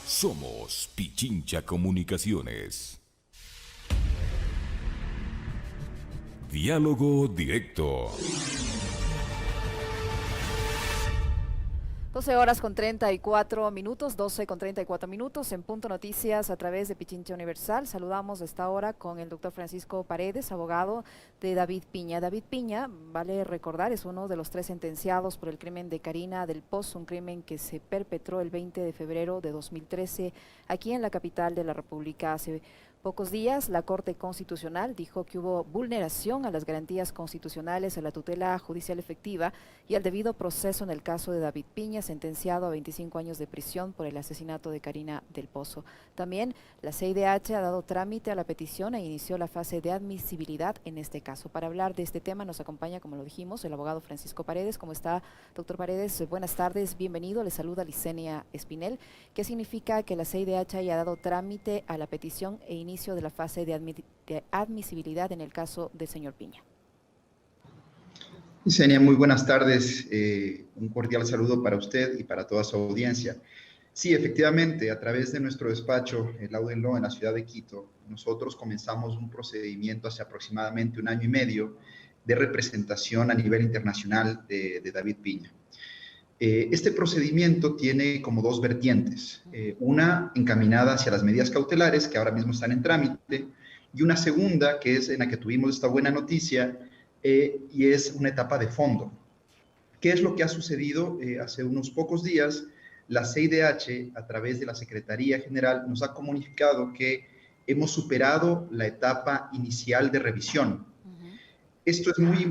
Somos Pichincha Comunicaciones. Diálogo directo. 12 horas con 34 minutos, 12 con 34 minutos en Punto Noticias a través de Pichincha Universal. Saludamos a esta hora con el doctor Francisco Paredes, abogado de David Piña. David Piña, vale recordar, es uno de los 3 sentenciados por el crimen de Karina del Pozo, un crimen que se perpetró el 20 de febrero de 2013 aquí en la capital de la República. Hace pocos días, la Corte Constitucional dijo que hubo vulneración a las garantías constitucionales, a la tutela judicial efectiva y al debido proceso en el caso de David Piña, sentenciado a 25 años de prisión por el asesinato de Karina del Pozo. También la CIDH ha dado trámite a la petición e inició la fase de admisibilidad en este caso. Para hablar de este tema nos acompaña, como lo dijimos, el abogado Francisco Paredes. ¿Cómo está, doctor Paredes? Buenas tardes, bienvenido. Le saluda Licenia Espinel. ¿Qué significa que la CIDH haya dado trámite a la petición e inicio de la fase de admisibilidad en el caso del señor Piña? Licenia, muy buenas tardes. Un cordial saludo para usted y para toda su audiencia. Sí, efectivamente, a través de nuestro despacho, el Law & Law en la ciudad de Quito, nosotros comenzamos un procedimiento hace aproximadamente 1 año y medio de representación a nivel internacional de David Piña. Este procedimiento tiene como 2 vertientes, una encaminada hacia las medidas cautelares que ahora mismo están en trámite y una segunda que es en la que tuvimos esta buena noticia y es una etapa de fondo. ¿Qué es lo que ha sucedido? Hace unos pocos días la CIDH a través de la Secretaría General nos ha comunicado que hemos superado la etapa inicial de revisión. Esto es muy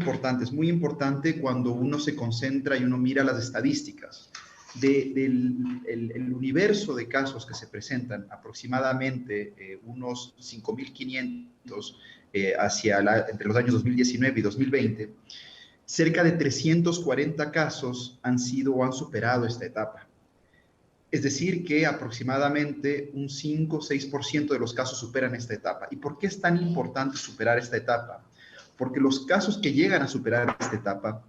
importante cuando uno se concentra y uno mira las estadísticas. Del universo de casos que se presentan, aproximadamente unos 5.500 entre los años 2019 y 2020, cerca de 340 casos han sido o han superado esta etapa. Es decir, que aproximadamente un 5 o 6% de los casos superan esta etapa. ¿Y por qué es tan importante superar esta etapa? Porque los casos que llegan a superar esta etapa,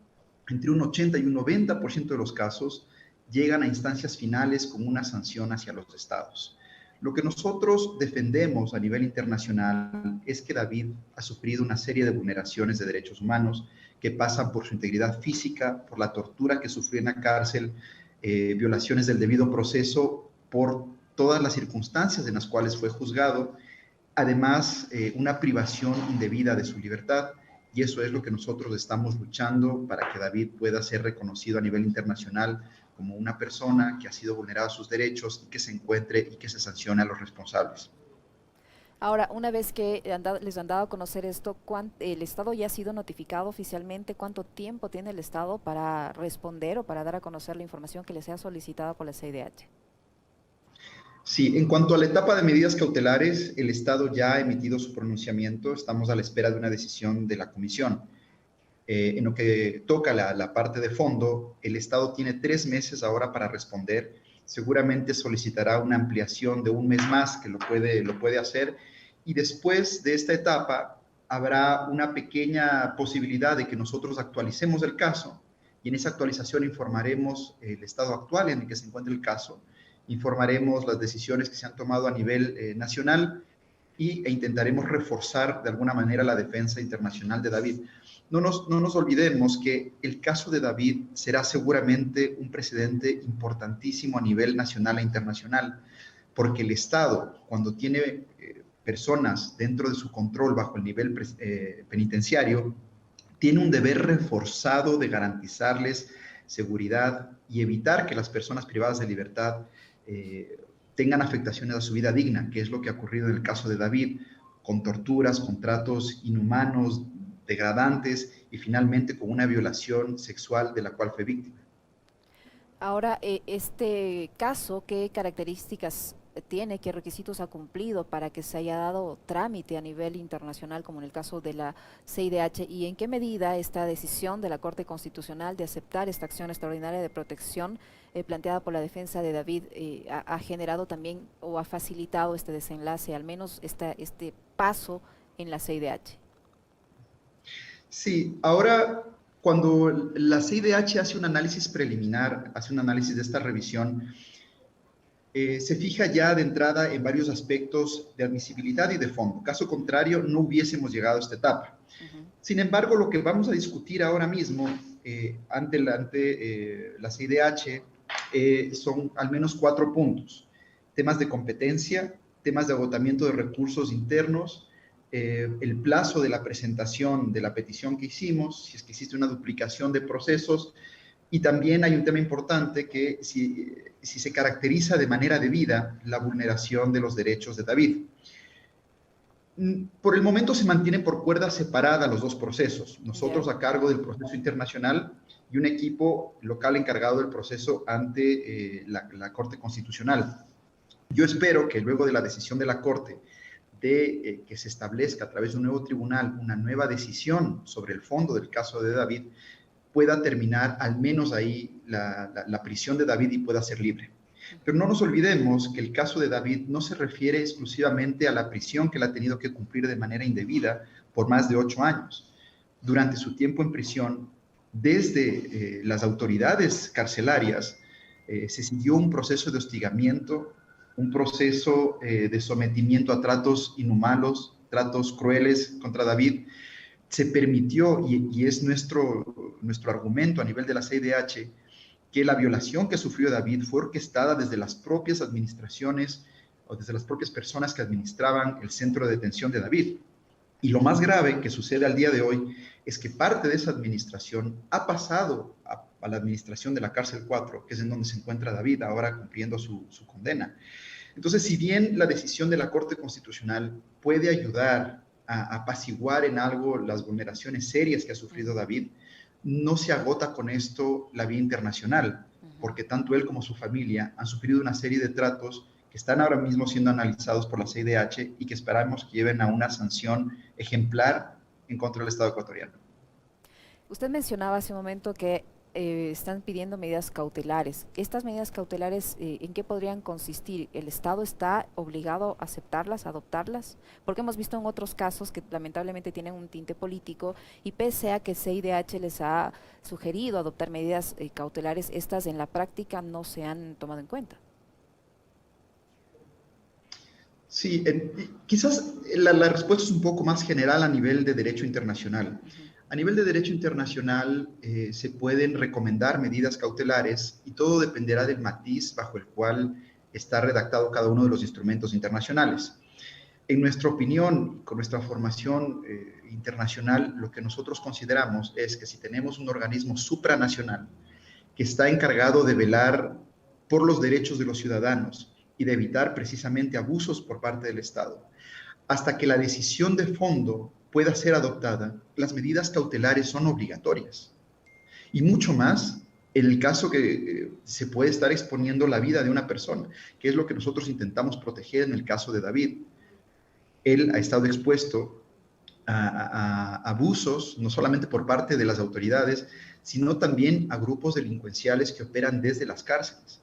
entre un 80 y un 90% de los casos, llegan a instancias finales con una sanción hacia los estados. Lo que nosotros defendemos a nivel internacional es que David ha sufrido una serie de vulneraciones de derechos humanos que pasan por su integridad física, por la tortura que sufrió en la cárcel, violaciones del debido proceso, por todas las circunstancias en las cuales fue juzgado. Además, una privación indebida de su libertad, y eso es lo que nosotros estamos luchando para que David pueda ser reconocido a nivel internacional como una persona que ha sido vulnerada sus derechos y que se encuentre y que se sancione a los responsables. Ahora, una vez que les han dado a conocer esto, ¿el Estado ya ha sido notificado oficialmente? ¿Cuánto tiempo tiene el Estado para responder o para dar a conocer la información que les sea solicitada por la CIDH? Sí, en cuanto a la etapa de medidas cautelares, el Estado ya ha emitido su pronunciamiento. Estamos a la espera de una decisión de la Comisión. En lo que toca la parte de fondo, el Estado tiene 3 meses ahora para responder. Seguramente solicitará una ampliación de 1 mes más, que lo puede hacer. Y después de esta etapa, habrá una pequeña posibilidad de que nosotros actualicemos el caso. Y en esa actualización informaremos el estado actual en el que se encuentra el caso, informaremos las decisiones que se han tomado a nivel nacional e intentaremos reforzar de alguna manera la defensa internacional de David. No nos olvidemos que el caso de David será seguramente un precedente importantísimo a nivel nacional e internacional, porque el Estado, cuando tiene personas dentro de su control bajo el nivel penitenciario, tiene un deber reforzado de garantizarles seguridad y evitar que las personas privadas de libertad tengan afectaciones a su vida digna, que es lo que ha ocurrido en el caso de David, con torturas, con tratos inhumanos, degradantes y finalmente con una violación sexual de la cual fue víctima. Ahora, este caso, ¿qué características tiene, qué requisitos ha cumplido para que se haya dado trámite a nivel internacional, como en el caso de la CIDH, y en qué medida esta decisión de la Corte Constitucional de aceptar esta acción extraordinaria de protección planteada por la defensa de David ha generado también o ha facilitado este desenlace, al menos este paso en la CIDH? Sí, ahora cuando la CIDH hace un análisis preliminar, hace un análisis de esta revisión, se fija ya de entrada en varios aspectos de admisibilidad y de fondo. Caso contrario, no hubiésemos llegado a esta etapa. Sin embargo, lo que vamos a discutir ahora mismo ante la CIDH son al menos 4 puntos. Temas de competencia, temas de agotamiento de recursos internos, el plazo de la presentación de la petición que hicimos, si es que existe una duplicación de procesos, y también hay un tema importante que si se caracteriza de manera debida la vulneración de los derechos de David. Por el momento se mantienen por cuerda separada los 2 procesos, nosotros a cargo del proceso internacional y un equipo local encargado del proceso ante la Corte Constitucional. Yo espero que luego de la decisión de la Corte de que se establezca a través de un nuevo tribunal una nueva decisión sobre el fondo del caso de David, pueda terminar al menos ahí la prisión de David y pueda ser libre. Pero no nos olvidemos que el caso de David no se refiere exclusivamente a la prisión que él ha tenido que cumplir de manera indebida por más de 8 años. Durante su tiempo en prisión, desde las autoridades carcelarias, se siguió un proceso de hostigamiento, un proceso de sometimiento a tratos inhumanos, tratos crueles contra David. Se permitió, y es nuestro argumento a nivel de la CIDH, que la violación que sufrió David fue orquestada desde las propias administraciones o desde las propias personas que administraban el centro de detención de David. Y lo más grave que sucede al día de hoy es que parte de esa administración ha pasado a la administración de la cárcel 4, que es en donde se encuentra David ahora cumpliendo su condena. Entonces, si bien la decisión de la Corte Constitucional puede ayudar a apaciguar en algo las vulneraciones serias que ha sufrido David, no se agota con esto la vía internacional, porque tanto él como su familia han sufrido una serie de tratos que están ahora mismo siendo analizados por la CIDH y que esperamos que lleven a una sanción ejemplar en contra del Estado ecuatoriano. Usted mencionaba hace un momento que están pidiendo medidas cautelares. ¿Estas medidas cautelares en qué podrían consistir? ¿El Estado está obligado a aceptarlas, a adoptarlas? Porque hemos visto en otros casos que lamentablemente tienen un tinte político y pese a que CIDH les ha sugerido adoptar medidas cautelares, estas en la práctica no se han tomado en cuenta. Sí, quizás la respuesta es un poco más general a nivel de derecho internacional. A nivel de derecho internacional se pueden recomendar medidas cautelares y todo dependerá del matiz bajo el cual está redactado cada uno de los instrumentos internacionales. En nuestra opinión, con nuestra formación internacional, lo que nosotros consideramos es que si tenemos un organismo supranacional que está encargado de velar por los derechos de los ciudadanos y de evitar precisamente abusos por parte del Estado, hasta que la decisión de fondo pueda ser adoptada, las medidas cautelares son obligatorias. Y mucho más en el caso que se puede estar exponiendo la vida de una persona, que es lo que nosotros intentamos proteger en el caso de David. Él ha estado expuesto a abusos, no solamente por parte de las autoridades, sino también a grupos delincuenciales que operan desde las cárceles.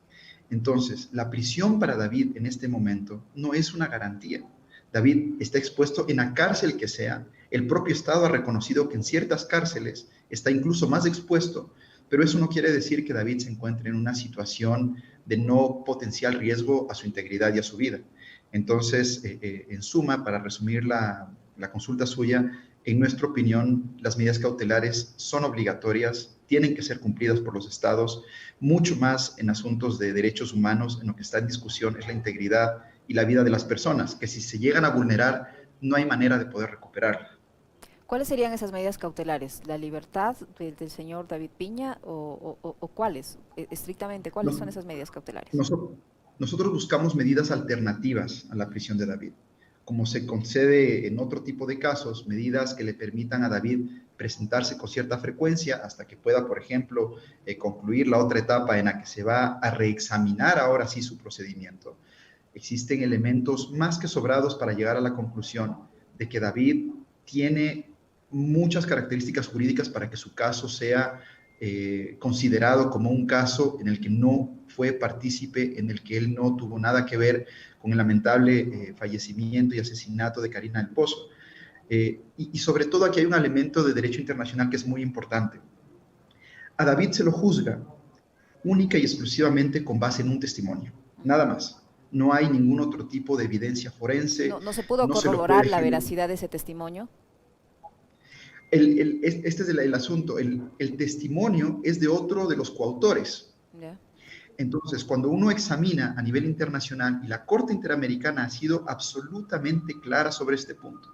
Entonces, la prisión para David en este momento no es una garantía. David está expuesto en la cárcel que sea. El propio Estado ha reconocido que en ciertas cárceles está incluso más expuesto, pero eso no quiere decir que David se encuentre en una situación de no potencial riesgo a su integridad y a su vida. Entonces, en suma, para resumir la consulta suya, en nuestra opinión, las medidas cautelares son obligatorias, tienen que ser cumplidas por los estados, mucho más en asuntos de derechos humanos. En lo que está en discusión es la integridad y la vida de las personas, que si se llegan a vulnerar, no hay manera de poder recuperarla. ¿Cuáles serían esas medidas cautelares? ¿La libertad del señor David Piña o cuáles? Estrictamente, ¿cuáles son esas medidas cautelares? Nosotros buscamos medidas alternativas a la prisión de David, como se concede en otro tipo de casos, medidas que le permitan a David presentarse con cierta frecuencia hasta que pueda, por ejemplo, concluir la otra etapa en la que se va a reexaminar ahora sí su procedimiento. Existen elementos más que sobrados para llegar a la conclusión de que David tiene muchas características jurídicas para que su caso sea considerado como un caso en el que no fue partícipe, en el que él no tuvo nada que ver con el lamentable fallecimiento y asesinato de Karina del Pozo. Y sobre todo aquí hay un elemento de derecho internacional que es muy importante. A David se lo juzga única y exclusivamente con base en un testimonio, nada más. no hay ningún otro tipo de evidencia forense. No se pudo No se lo corroborar puede la generar. veracidad de ese testimonio. Este es el asunto. El testimonio es de otro de los coautores. Ya. Entonces, cuando uno examina a nivel internacional, y la Corte Interamericana ha sido absolutamente clara sobre este punto,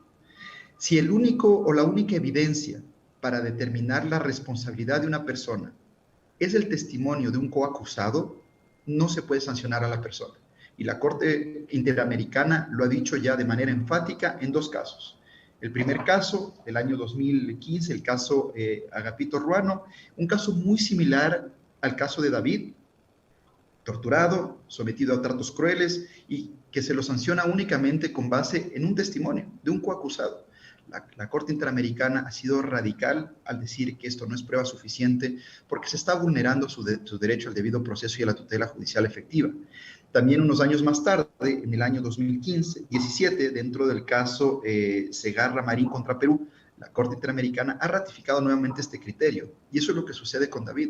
si el único o la única evidencia para determinar la responsabilidad de una persona es el testimonio de un coacusado, no se puede sancionar a la persona. Y la Corte Interamericana lo ha dicho ya de manera enfática en dos casos. El primer caso, del año 2015, el caso Agapito Ruano, un caso muy similar al caso de David, torturado, sometido a tratos crueles y que se lo sanciona únicamente con base en un testimonio de un coacusado. La Corte Interamericana ha sido radical al decir que esto no es prueba suficiente porque se está vulnerando su derecho al debido proceso y a la tutela judicial efectiva. También unos años más tarde, en el año 2017, dentro del caso Segarra Marín contra Perú, la Corte Interamericana ha ratificado nuevamente este criterio. Y eso es lo que sucede con David.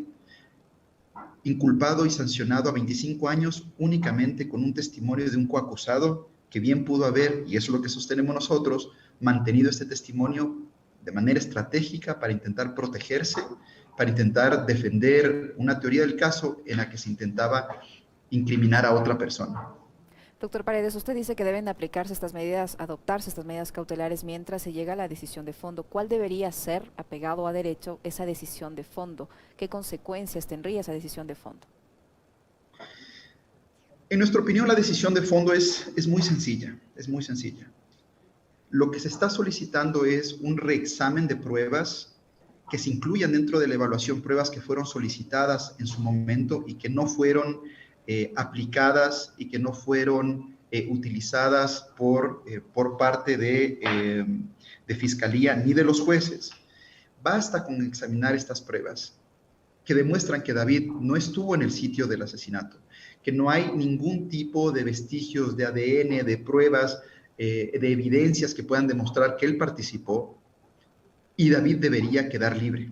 Inculpado y sancionado a 25 años únicamente con un testimonio de un coacusado que bien pudo haber, y eso es lo que sostenemos nosotros, mantenido este testimonio de manera estratégica para intentar protegerse, para intentar defender una teoría del caso en la que se intentaba incriminar a otra persona. Doctor Paredes, usted dice que deben aplicarse estas medidas, adoptarse estas medidas cautelares mientras se llega a la decisión de fondo. ¿Cuál debería ser, apegado a derecho, esa decisión de fondo? ¿Qué consecuencias tendría esa decisión de fondo? En nuestra opinión, la decisión de fondo es muy sencilla, es muy sencilla. Lo que se está solicitando es un reexamen de pruebas que se incluyan dentro de la evaluación, pruebas que fueron solicitadas en su momento y que no fueron aplicadas y que no fueron utilizadas por parte de Fiscalía ni de los jueces. Basta con examinar estas pruebas que demuestran que David no estuvo en el sitio del asesinato, que no hay ningún tipo de vestigios de ADN, de pruebas, de evidencias que puedan demostrar que él participó, y David debería quedar libre.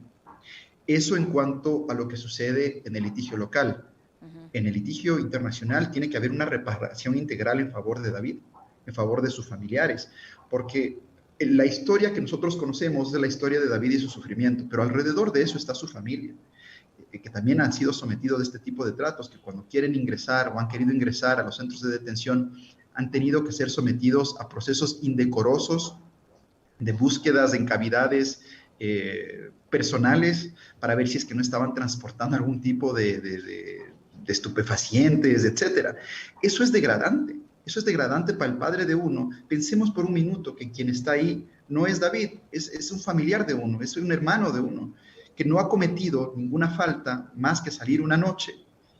Eso en cuanto a lo que sucede en el litigio local. En el litigio internacional tiene que haber una reparación integral en favor de David, en favor de sus familiares, porque la historia que nosotros conocemos es la historia de David y su sufrimiento, pero alrededor de eso está su familia, que también han sido sometidos a este tipo de tratos, que cuando quieren ingresar o han querido ingresar a los centros de detención han tenido que ser sometidos a procesos indecorosos de búsquedas en cavidades personales para ver si es que no estaban transportando algún tipo de estupefacientes, etcétera. Eso es degradante para el padre de uno. Pensemos por un minuto que quien está ahí no es David, es un familiar de uno, es un hermano de uno, que no ha cometido ninguna falta más que salir una noche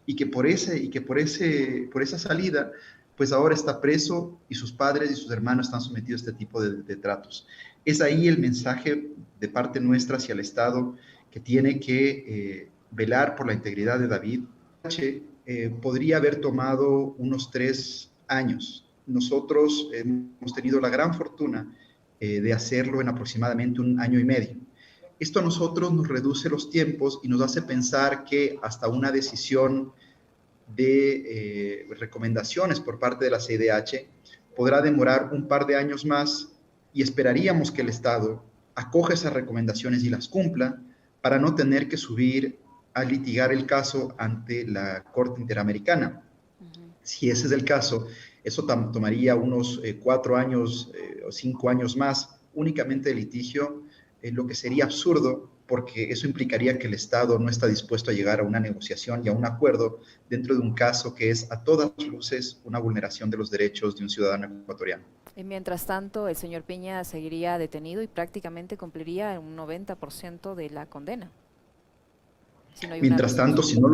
y que por esa salida, pues ahora está preso y sus padres y sus hermanos están sometidos a este tipo de tratos. Es ahí el mensaje de parte nuestra hacia el Estado, que tiene que velar por la integridad de David. Podría haber tomado unos 3 años. Nosotros hemos tenido la gran fortuna de hacerlo en aproximadamente 1 año y medio. Esto a nosotros nos reduce los tiempos y nos hace pensar que hasta una decisión de recomendaciones por parte de la CIDH podrá demorar un par de años más, y esperaríamos que el Estado acoja esas recomendaciones y las cumpla para no tener que subir a litigar el caso ante la Corte Interamericana. Si ese es el caso, eso tomaría unos 4 años o 5 años más únicamente de litigio, lo que sería absurdo, porque eso implicaría que el Estado no está dispuesto a llegar a una negociación y a un acuerdo dentro de un caso que es a todas luces una vulneración de los derechos de un ciudadano ecuatoriano. Y mientras tanto, el señor Piña seguiría detenido y prácticamente cumpliría un 90% de la condena. Mientras tanto, si no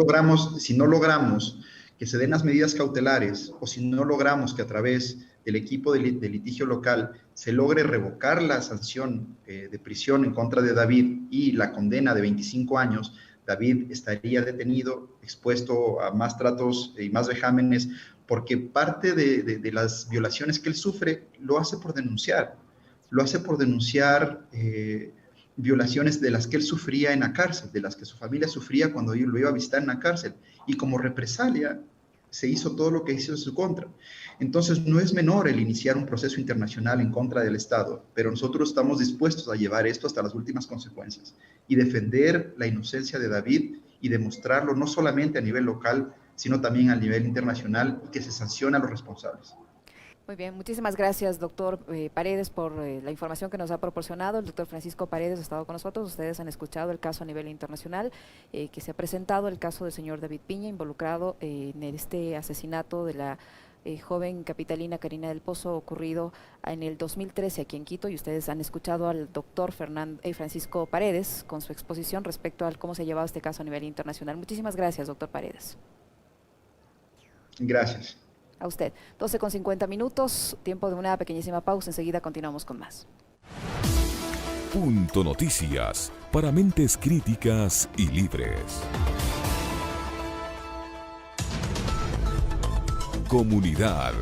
logramos que se den las medidas cautelares, o si no logramos que a través del equipo de litigio local se logre revocar la sanción de prisión en contra de David y la condena de 25 años, David estaría detenido, expuesto a más tratos y más vejámenes, porque parte de las violaciones que él sufre lo hace por denunciar. Violaciones de las que él sufría en la cárcel, de las que su familia sufría cuando él lo iba a visitar en la cárcel. Y como represalia, se hizo todo lo que hizo en su contra. Entonces, no es menor el iniciar un proceso internacional en contra del Estado, pero nosotros estamos dispuestos a llevar esto hasta las últimas consecuencias y defender la inocencia de David y demostrarlo no solamente a nivel local, sino también a nivel internacional, y que se sancione a los responsables. Muy bien, muchísimas gracias, doctor Paredes, por la información que nos ha proporcionado. El doctor Francisco Paredes ha estado con nosotros. Ustedes han escuchado el caso a nivel internacional que se ha presentado, el caso del señor David Piña, involucrado en este asesinato de la joven capitalina Karina del Pozo, ocurrido en el 2013 aquí en Quito, y ustedes han escuchado al doctor Francisco Paredes con su exposición respecto a cómo se ha llevado este caso a nivel internacional. Muchísimas gracias, doctor Paredes. Gracias. A usted. 12:50, tiempo de una pequeñísima pausa. Enseguida continuamos con más. Punto Noticias, para mentes críticas y libres. Comunidad.